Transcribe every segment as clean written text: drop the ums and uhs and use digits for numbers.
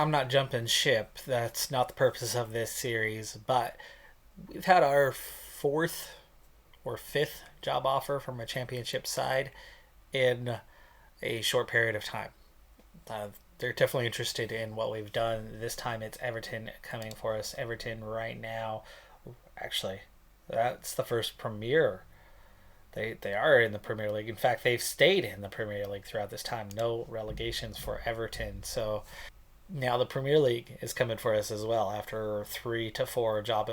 I'm not jumping ship. That's not the purpose of this series. But we've had our fourth or fifth job offer from a championship side in a short period of time. Uh, they're definitely interested in what we've done. This time it's Everton coming for us. Everton right now, actually, that's the first Premier. They are in the Premier League. In fact, they've stayed in the Premier League throughout this time. No relegations for Everton. So now the Premier League is coming for us as well after 3 to 4 job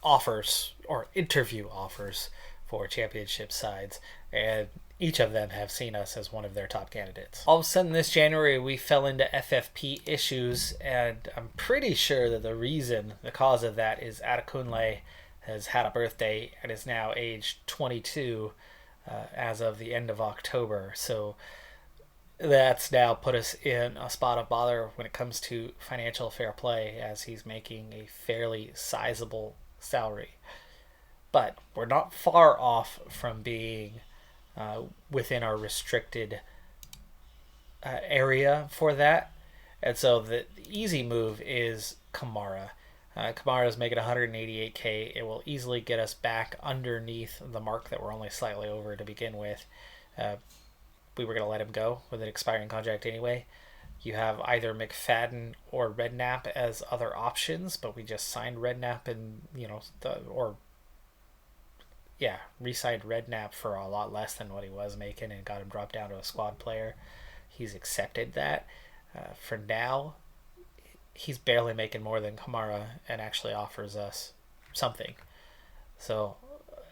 offers or interview offers for championship sides, and each of them have seen us as one of their top candidates. All of a sudden this January we fell into FFP issues, and I'm pretty sure that the cause of that is Adekunle has had a birthday and is now aged 22 as of the end of October. So that's now put us in a spot of bother when it comes to financial fair play, as he's making a fairly sizable salary. But we're not far off from being within our restricted area for that. And so the easy move is Kamara. Kamara is making 188K. It will easily get us back underneath the mark that we're only slightly over to begin with. We were going to let him go with an expiring contract anyway. You have either McFadden or Redknapp as other options, but we just signed Redknapp and, re-signed Redknapp for a lot less than what he was making and got him dropped down to a squad player. He's accepted that. For now, he's barely making more than Kamara and actually offers us something. So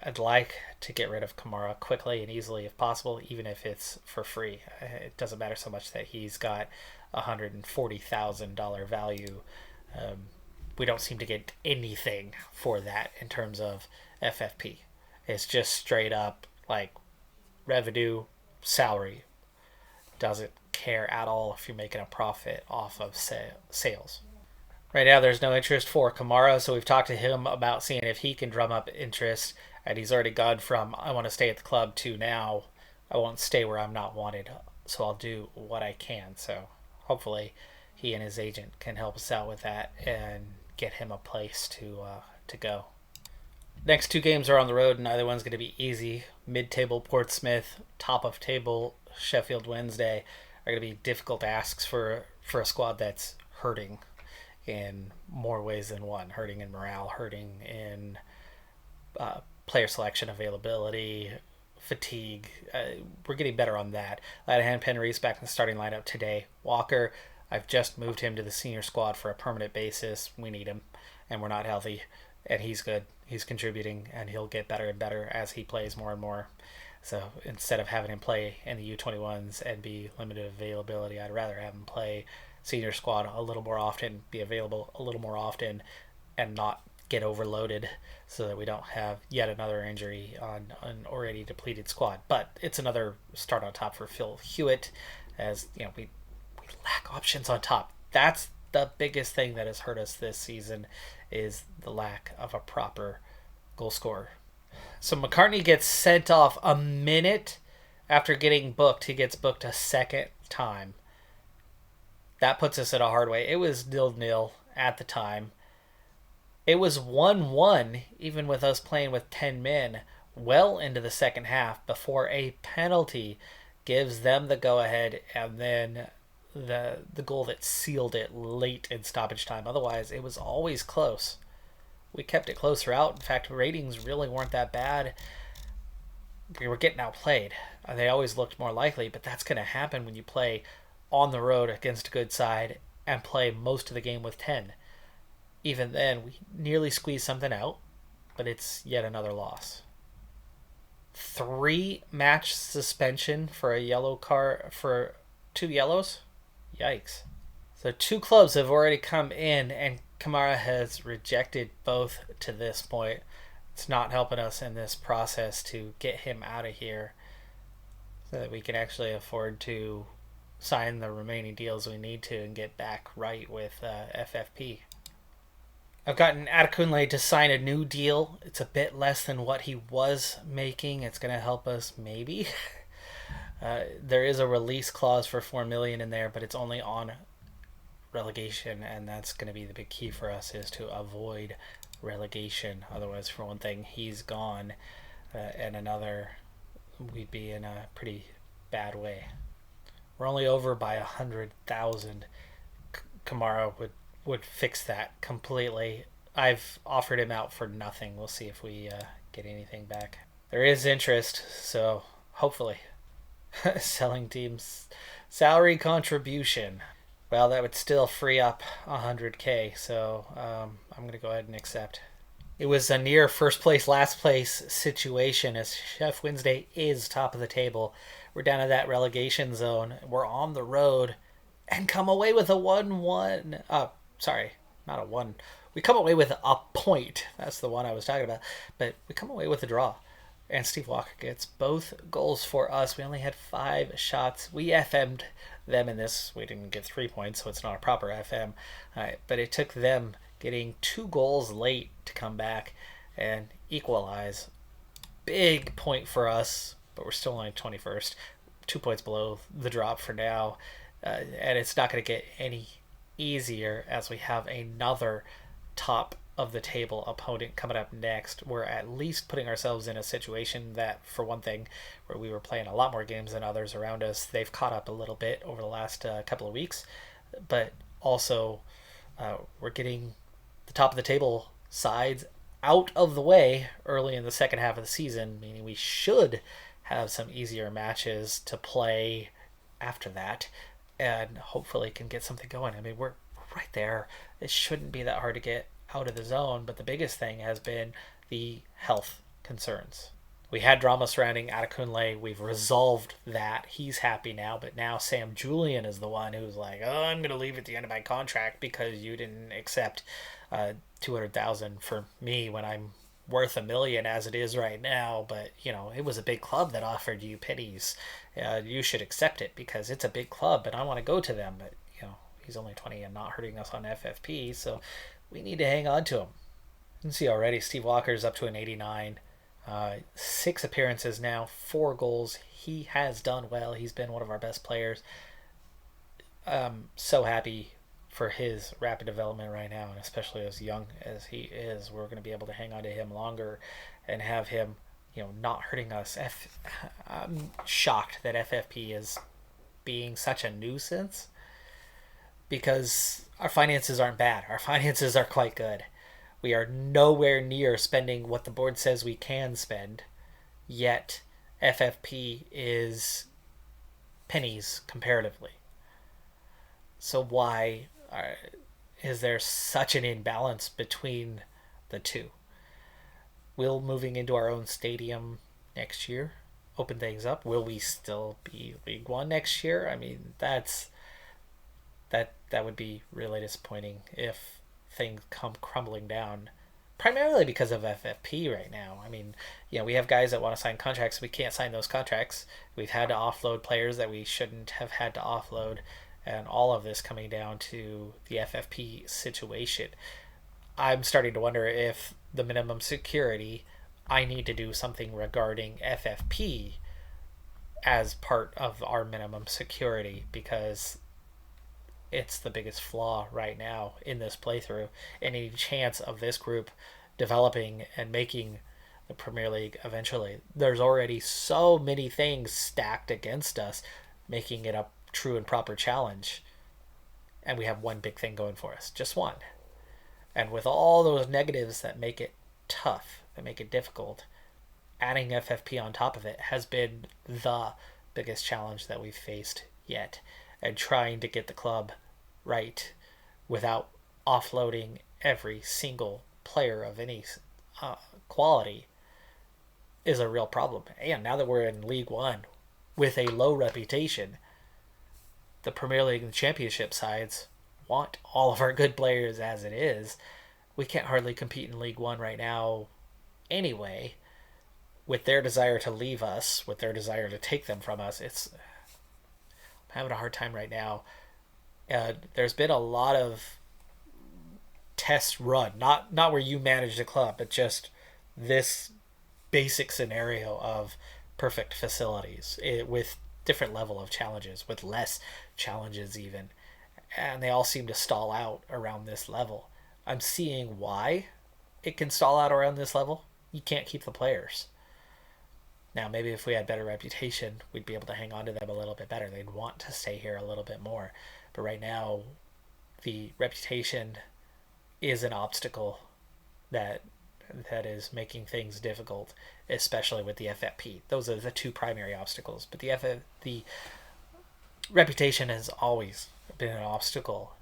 I'd like to get rid of Kamara quickly and easily if possible, even if it's for free. It doesn't matter so much that he's got $140,000 value. We don't seem to get anything for that in terms of FFP. It's just straight up like revenue, salary. Doesn't care at all if you're making a profit off of sales. Right now, there's no interest for Kamara, so we've talked to him about seeing if he can drum up interest, and he's already gone from I want to stay at the club to now I won't stay where I'm not wanted, so I'll do what I can. So hopefully he and his agent can help us out with that and get him a place to go. Next 2 games are on the road, neither one's going to be easy. Mid-table Portsmouth, top of table Sheffield Wednesday are going to be difficult asks for a squad that's hurting in more ways than one. Hurting in morale, hurting in player selection, availability, fatigue. We're getting better on that. Ladahan Penreese back in the starting lineup today. Walker, I've just moved him to the senior squad for a permanent basis. We need him, and we're not healthy, and he's good. He's contributing, and he'll get better and better as he plays more and more. So instead of having him play in the U21s and be limited availability, I'd rather have him play senior squad a little more often, be available a little more often, and not get overloaded so that we don't have yet another injury on an already depleted squad. But it's another start on top for Phil Hewitt, as we lack options on top. That's the biggest thing that has hurt us this season, is the lack of a proper goal scorer. So McCartney gets sent off a minute after getting booked. He gets booked a second time. That puts us at a hard way. It was 0-0 at the time. It was 1-1 even with us playing with 10 men well into the second half before a penalty gives them the go-ahead, and then the goal that sealed it late in stoppage time. Otherwise, it was always close. We kept it close throughout. In fact, ratings really weren't that bad. We were getting outplayed. They always looked more likely, but that's going to happen when you play on the road against a good side and play most of the game with 10. Even then, we nearly squeezed something out, but it's yet another loss. 3-match suspension for a yellow card, for 2 yellows? Yikes. So 2 clubs have already come in, and Kamara has rejected both to this point. It's not helping us in this process to get him out of here so that we can actually afford to sign the remaining deals we need to and get back right with FFP. I've gotten Adekunle to sign a new deal. It's a bit less than what he was making. It's going to help us maybe. There is a release clause for $4 million in there, but it's only on relegation, and that's going to be the big key for us, is to avoid relegation. Otherwise, for one thing, he's gone, and another, we'd be in a pretty bad way. We're only over by 100,000. Kamara would fix that completely. I've offered him out for nothing. We'll see if we get anything back. There is interest, so hopefully. Selling teams salary contribution. Well, that would still free up 100K, so I'm going to go ahead and accept. It was a near first place, last place situation, as Chef Wednesday is top of the table. We're down in that relegation zone. We're on the road and come away with a 1-1. Sorry, not a 1. We come away with a point. That's the one I was talking about. But we come away with a draw. And Steve Walker gets both goals for us. We only had 5 shots. We FM'd them in this. We didn't get 3 points, so it's not a proper FM. But it took them getting 2 goals late to come back and equalize. Big point for us, but we're still only 21st. 2 points below the drop for now. And it's not going to get any easier as we have another top of the table opponent coming up next. We're at least putting ourselves in a situation that, for one thing, where we were playing a lot more games than others around us, they've caught up a little bit over the last couple of weeks. But also, we're getting the top of the table sides out of the way early in the second half of the season, meaning we should have some easier matches to play after that, and hopefully can get something going. I mean, we're right there. It shouldn't be that hard to get out of the zone, but the biggest thing has been the health concerns. We had drama surrounding Adekunle. We've resolved that. He's happy now, but now Sam Julian is the one who's like, oh, I'm going to leave at the end of my contract because you didn't accept 200,000 for me when I'm worth $1 million as it is right now. But, you know, it was a big club that offered you pennies. You should accept it because it's a big club and I want to go to them. But, you know, he's only 20 and not hurting us on FFP, so we need to hang on to him. You can see already Steve Walker's up to an 89. 6 appearances now, 4 goals. He has done well. He's been one of our best players. So happy for his rapid development right now, and especially as young as he is, we're going to be able to hang on to him longer and have him, you know, not hurting us. I'm shocked that FFP is being such a nuisance, because our finances aren't bad. Our finances are quite good. We are nowhere near spending what the board says we can spend, yet FFP is pennies comparatively. So why is there such an imbalance between the two? Will moving into our own stadium next year open things up? Will we still be League One next year? I mean, that would be really disappointing if things come crumbling down, primarily because of FFP right now. I mean, you know, we have guys that want to sign contracts. We can't sign those contracts. We've had to offload players that we shouldn't have had to offload, and all of this coming down to the FFP situation. I'm starting to wonder if the minimum security, I need to do something regarding FFP as part of our minimum security, because it's the biggest flaw right now in this playthrough. Any chance of this group developing and making the Premier League eventually, there's already so many things stacked against us, making it a true and proper challenge. And we have one big thing going for us, just one. And with all those negatives that make it tough, that make it difficult, adding FFP on top of it has been the biggest challenge that we've faced yet. And trying to get the club right without offloading every single player of any quality is a real problem. And now that we're in League One with a low reputation, the Premier League and the Championship sides want all of our good players as it is. We can't hardly compete in League One right now anyway. With their desire to leave us, with their desire to take them from us, I'm having a hard time right now. There's been a lot of test run, not where you manage the club, but just this basic scenario of perfect facilities with different level of challenges, with less challenges even. and they all seem to stall out around this level. I'm seeing why it can stall out around this level. You can't keep the players. Now, maybe if we had better reputation, we'd be able to hang on to them a little bit better. They'd want to stay here a little bit more. But right now, the reputation is an obstacle that is making things difficult, especially with the FFP. Those are the two primary obstacles. But the reputation has always been an obstacle.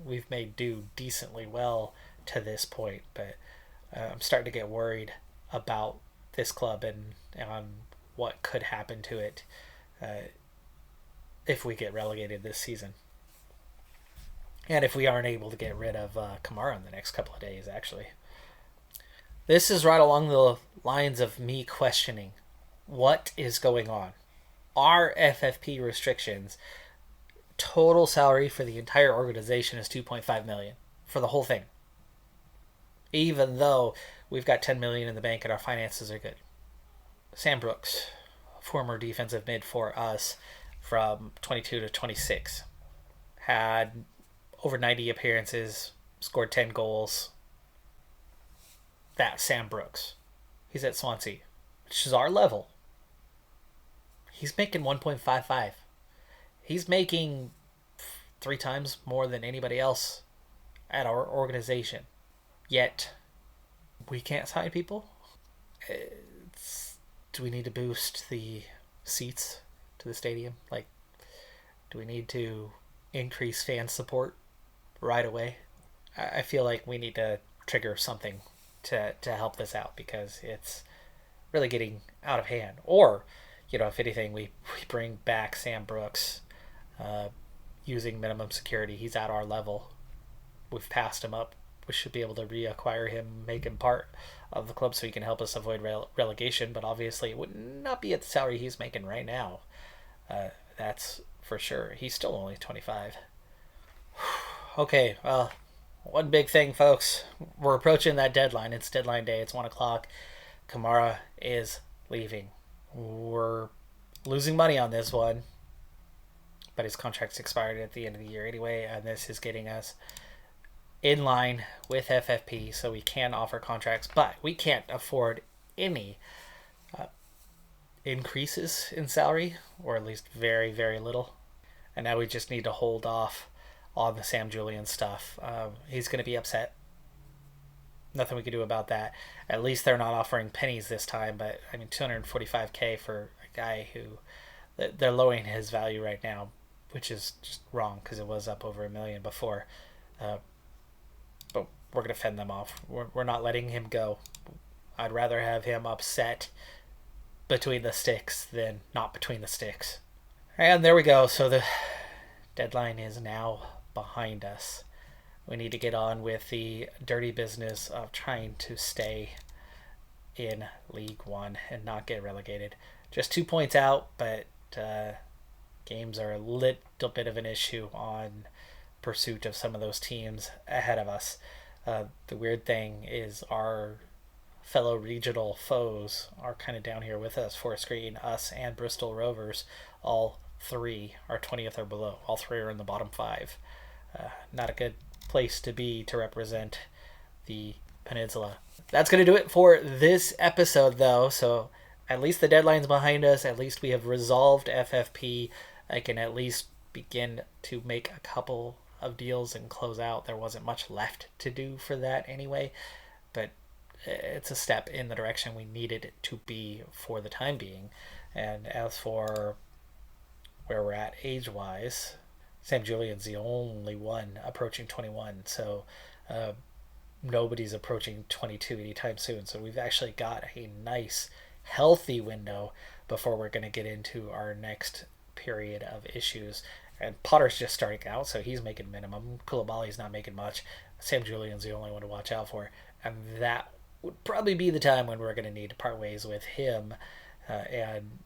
We've made do decently well to this point, but I'm starting to get worried about this club and on what could happen to it if we get relegated this season. And if we aren't able to get rid of Kamara in the next couple of days, actually. This is right along the lines of me questioning what is going on. Are FFP restrictions, total salary for the entire organization is $2.5 million for the whole thing, even though we've got $10 million in the bank and our finances are good. Sam Brooks, former defensive mid for us from 22 to 26, had over 90 appearances, scored 10 goals. That's Sam Brooks. He's at Swansea, which is our level. He's making 1.55. He's making 3 times more than anybody else at our organization. Yet, we can't sign people. Do we need to boost the seats to the stadium? Like, do we need to increase fan support right away? I feel like we need to trigger something to help this out, because it's really getting out of hand. Or, if anything, we bring back Sam Brooks using minimum security. He's at our level. We've passed him up. We should be able to reacquire him, make him part of the club so he can help us avoid relegation. But obviously it would not be at the salary he's making right now. That's for sure. He's still only 25. Okay, one big thing, folks. We're approaching that deadline. It's deadline day. It's 1 o'clock. Kamara is leaving. We're losing money on this one, but his contract's expired at the end of the year anyway, and this is getting us in line with FFP, so we can offer contracts, but we can't afford any increases in salary, or at least very, very little. And now we just need to hold off on the Sam Julian stuff. He's going to be upset. Nothing we can do about that. At least they're not offering pennies this time, but I mean, $245K for a guy who they're lowering his value right now, which is just wrong because it was up over $1 million before. But we're going to fend them off. We're not letting him go. I'd rather have him upset between the sticks than not between the sticks. And there we go. So the deadline is now behind us. We need to get on with the dirty business of trying to stay in League One and not get relegated. Just 2 points out, but games are a little bit of an issue on pursuit of some of those teams ahead of us. The weird thing is our fellow regional foes are kind of down here with us. Forest Green, us, and Bristol Rovers, all 3 are 20th or below. All 3 are in the bottom 5. Not a good place to be to represent the peninsula. That's going to do it for this episode, though. So at least the deadline's behind us. At least we have resolved FFP. I can at least begin to make a couple of deals and close out. There wasn't much left to do for that anyway, but it's a step in the direction we needed it to be for the time being. And as for where we're at age-wise, Sam Julian's the only one approaching 21, so nobody's approaching 22 anytime soon. So we've actually got a nice, healthy window before we're going to get into our next period of issues. And Potter's just starting out, so he's making minimum. Koulibaly's not making much. Sam Julian's the only one to watch out for. And that would probably be the time when we're going to need to part ways with him and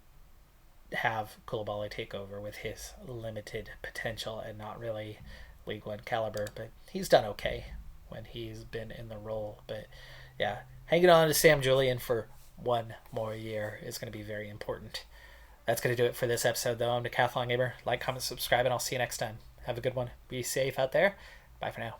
have Koulibaly take over with his limited potential and not really League One caliber. But he's done okay when he's been in the role. But yeah, hanging on to Sam Julian for one more year is going to be very important. That's going to do it for this episode, though. I'm Decathlon Gamer. Like, comment, subscribe, and I'll see you next time. Have a good one. Be safe out there. Bye for now.